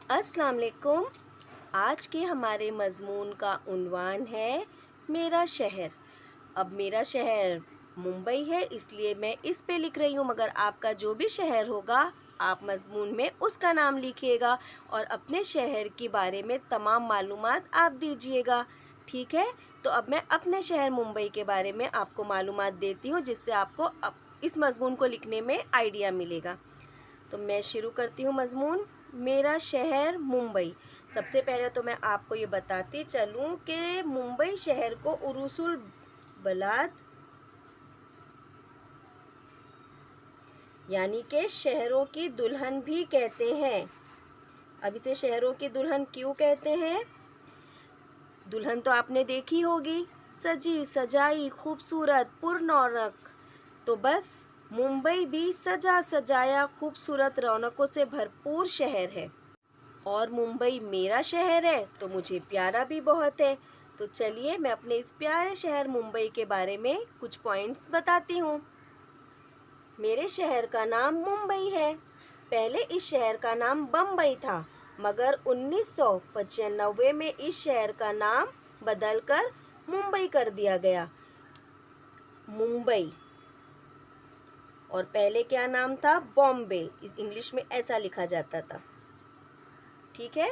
अस्सलाम वालेकुम। आज के हमारे मज़मून का उन्वान है मेरा शहर। अब मेरा शहर मुंबई है, इसलिए मैं इस पे लिख रही हूँ, मगर आपका जो भी शहर होगा आप मज़मून में उसका नाम लिखिएगा और अपने शहर के बारे में तमाम मालूमात आप दीजिएगा। ठीक है, तो अब मैं अपने शहर मुंबई के बारे में आपको मालूमात देती हूँ, जिससे आपको इस मज़मून को लिखने में आइडिया मिलेगा। तो मैं शुरू करती हूँ मज़मून। मेरा शहर मुंबई। सबसे पहले तो मैं आपको ये बताती चलूँ कि मुंबई शहर को उरुसुल बलाद यानी कि शहरों की दुल्हन भी कहते हैं। अब इसे शहरों की दुल्हन क्यों कहते हैं? दुल्हन तो आपने देखी होगी, सजी सजाई खूबसूरत पुरनौरक। तो बस मुंबई भी सजा सजाया खूबसूरत रौनकों से भरपूर शहर है। और मुंबई मेरा शहर है तो मुझे प्यारा भी बहुत है। तो चलिए मैं अपने इस प्यारे शहर मुंबई के बारे में कुछ पॉइंट्स बताती हूँ। मेरे शहर का नाम मुंबई है। पहले इस शहर का नाम बम्बई था, मगर 1995 में इस शहर का नाम बदलकर मुंबई कर दिया गया। मुंबई। और पहले क्या नाम था? बॉम्बे। इस इंग्लिश में ऐसा लिखा जाता था। ठीक है।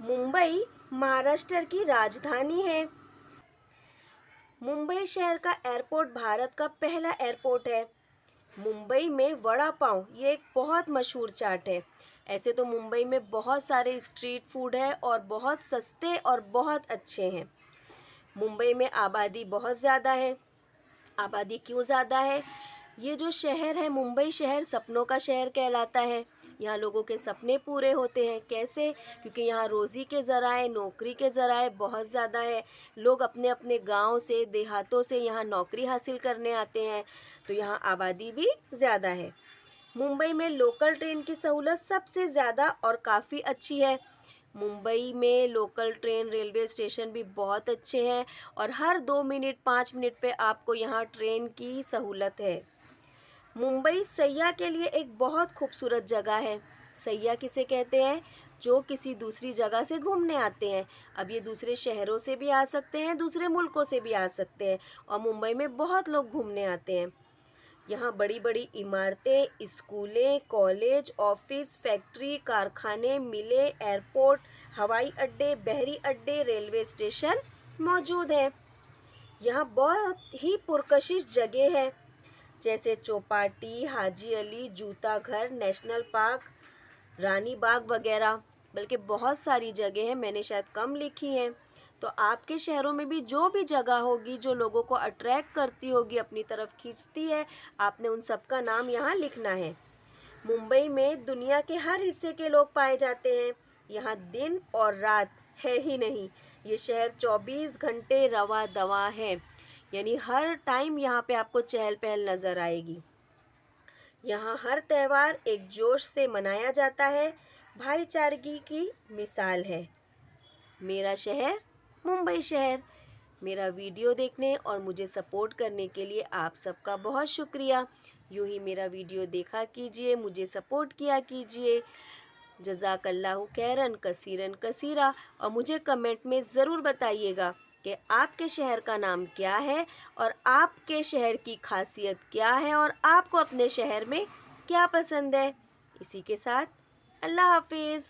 मुंबई महाराष्ट्र की राजधानी है। मुंबई शहर का एयरपोर्ट भारत का पहला एयरपोर्ट है। मुंबई में वड़ा पाव ये एक बहुत मशहूर चाट है। ऐसे तो मुंबई में बहुत सारे स्ट्रीट फूड है और बहुत सस्ते और बहुत अच्छे हैं। मुंबई में आबादी बहुत ज़्यादा है। आबादी क्यों ज़्यादा है? ये जो शहर है मुंबई शहर सपनों का शहर कहलाता है। यहाँ लोगों के सपने पूरे होते हैं। कैसे? क्योंकि यहाँ रोज़ी के ज़राए, नौकरी के ज़राए बहुत ज़्यादा है। लोग अपने अपने गांव से, देहातों से यहाँ नौकरी हासिल करने आते हैं, तो यहाँ आबादी भी ज़्यादा है। मुंबई में लोकल ट्रेन की सहूलत सबसे ज़्यादा और काफ़ी अच्छी है। मुंबई में लोकल ट्रेन रेलवे स्टेशन भी बहुत अच्छे हैं और हर 2 मिनट 5 मिनट पे आपको यहाँ ट्रेन की सहूलत है। मुंबई सैयाह के लिए एक बहुत खूबसूरत जगह है। सैयाह किसे कहते हैं? जो किसी दूसरी जगह से घूमने आते हैं। अब ये दूसरे शहरों से भी आ सकते हैं, दूसरे मुल्कों से भी आ सकते हैं, और मुंबई में बहुत लोग घूमने आते हैं। यहाँ बड़ी बड़ी इमारतें, स्कूलें, कॉलेज, ऑफिस, फैक्ट्री, कारखाने, मिलें, एयरपोर्ट, हवाई अड्डे, बहरी अड्डे, रेलवे स्टेशन मौजूद हैं। यहाँ बहुत ही पुरकशिश जगह है, जैसे चौपाटी, हाजी अली, जूता घर, नेशनल पार्क, रानी बाग वगैरह। बल्कि बहुत सारी जगह हैं, मैंने शायद कम लिखी हैं। तो आपके शहरों में भी जो भी जगह होगी जो लोगों को अट्रैक्ट करती होगी, अपनी तरफ खींचती है, आपने उन सब का नाम यहाँ लिखना है। मुंबई में दुनिया के हर हिस्से के लोग पाए जाते हैं। यहाँ दिन और रात है ही नहीं। ये शहर 24 घंटे रवा दवा है, यानी हर टाइम यहाँ पे आपको चहल पहल नज़र आएगी। यहाँ हर त्यौहार एक जोश से मनाया जाता है, भाईचारगी की मिसाल है। मेरा शहर मुंबई शहर। मेरा वीडियो देखने और मुझे सपोर्ट करने के लिए आप सबका बहुत शुक्रिया। यूँ ही मेरा वीडियो देखा कीजिए, मुझे सपोर्ट किया कीजिए। जज़ाकल्लाहु खैरन कसीरन कसीरा। और मुझे कमेंट में ज़रूर बताइएगा कि आपके शहर का नाम क्या है और आपके शहर की खासियत क्या है और आपको अपने शहर में क्या पसंद है। इसी के साथ अल्लाह हाफिज़।